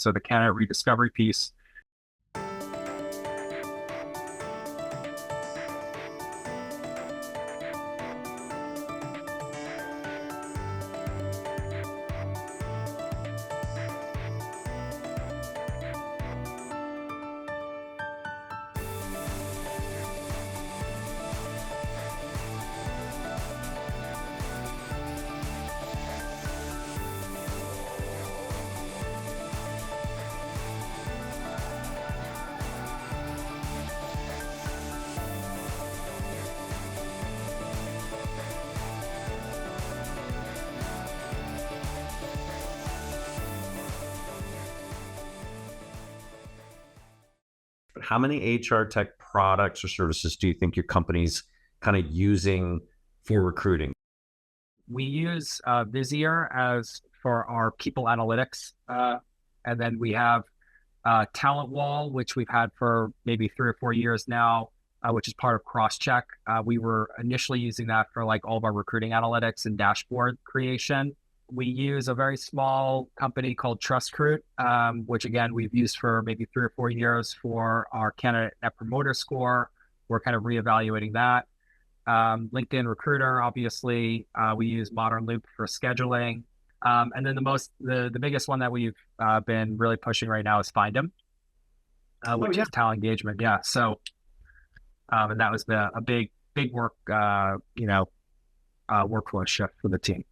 So the candidate rediscovery piece. How many HR tech products or services do you think your company's kind of using for recruiting? We use Visier as for our people analytics. And then we have Talent Wall, which we've had for maybe 3 or 4 years now, which is part of Crosscheck. We were initially using that for like all of our recruiting analytics and dashboard creation. We use a very small company called TrustRoot, which again, we've used for maybe 3 or 4 years for our candidate net promoter score. We're kind of reevaluating that. LinkedIn Recruiter, obviously, we use Modern Loop for scheduling. And then the biggest one that we've been really pushing right now is Findem, which is talent engagement. Yeah. So, and that was a big work, workflow shift for the team.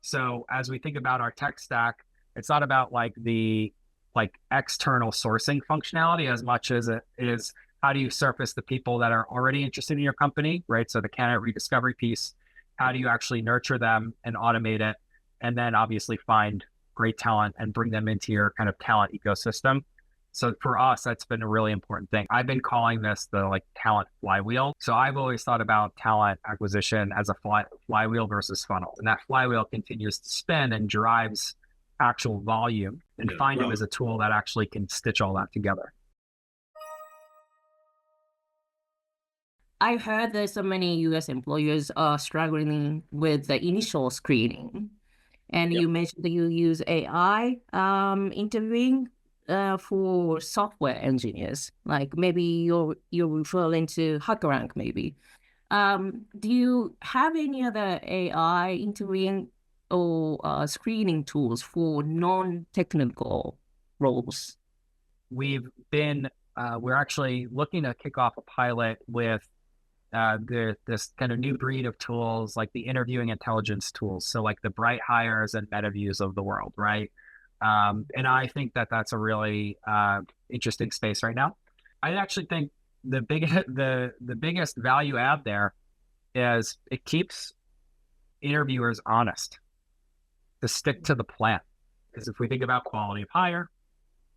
So as we think about our tech stack, it's not about the external sourcing functionality as much as it is how do you surface the people that are already interested in your company, right? So the candidate rediscovery piece, how do you actually nurture them and automate it? And then obviously find great talent and bring them into your kind of talent ecosystem. So for us, that's been a really important thing. I've been calling this the talent flywheel. So I've always thought about talent acquisition as a flywheel versus funnel. And that flywheel continues to spin and drives actual volume. And Findem is a tool that actually can stitch all that together. I've heard that so many US employers are struggling with the initial screening. And you mentioned that you use AI interviewing for software engineers, like maybe you're referring to HackerRank maybe. Do you have any other AI interviewing or screening tools for non-technical roles? We're actually looking to kick off a pilot with this kind of new breed of tools, like the interviewing intelligence tools. So like the Bright Hires and MetaViews of the world, right? And I think that that's a really interesting space right now. I actually think the biggest value add there is it keeps interviewers honest to stick to the plan. Because if we think about quality of hire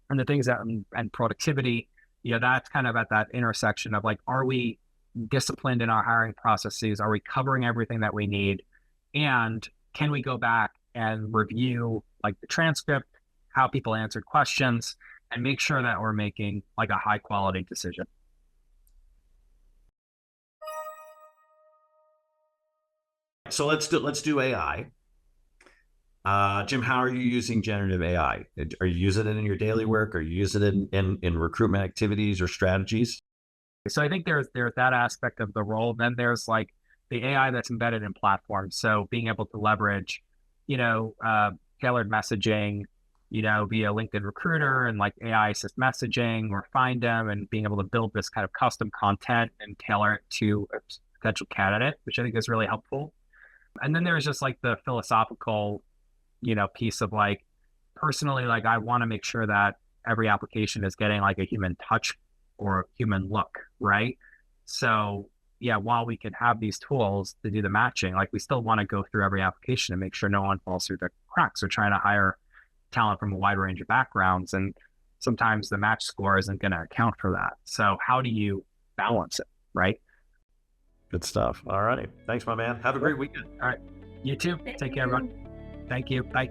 and the things that and productivity, that's kind of at that intersection of are we disciplined in our hiring processes? Are we covering everything that we need? And can we go back and review the transcript, how people answered questions, and make sure that we're making a high quality decision? So let's do AI. Jim, how are you using generative AI? Are you using it in your daily work? Are you using it in recruitment activities or strategies? So I think there's that aspect of the role. Then there's the AI that's embedded in platforms. So being able to leverage, tailored messaging, via LinkedIn Recruiter and AI assist messaging or Findem, and being able to build this kind of custom content and tailor it to a potential candidate, which I think is really helpful. And then there's just the philosophical, piece of personally, I want to make sure that every application is getting a human touch or a human look, right? So yeah, while we can have these tools to do the matching, we still want to go through every application and make sure no one falls through the cracks. We're trying to hire talent from a wide range of backgrounds, and sometimes the match score isn't going to account for that. So how do you balance it, right? Good stuff. All righty. Thanks, my man. Have a great weekend. All right. You too. Take care, everyone. Thank you. Bye.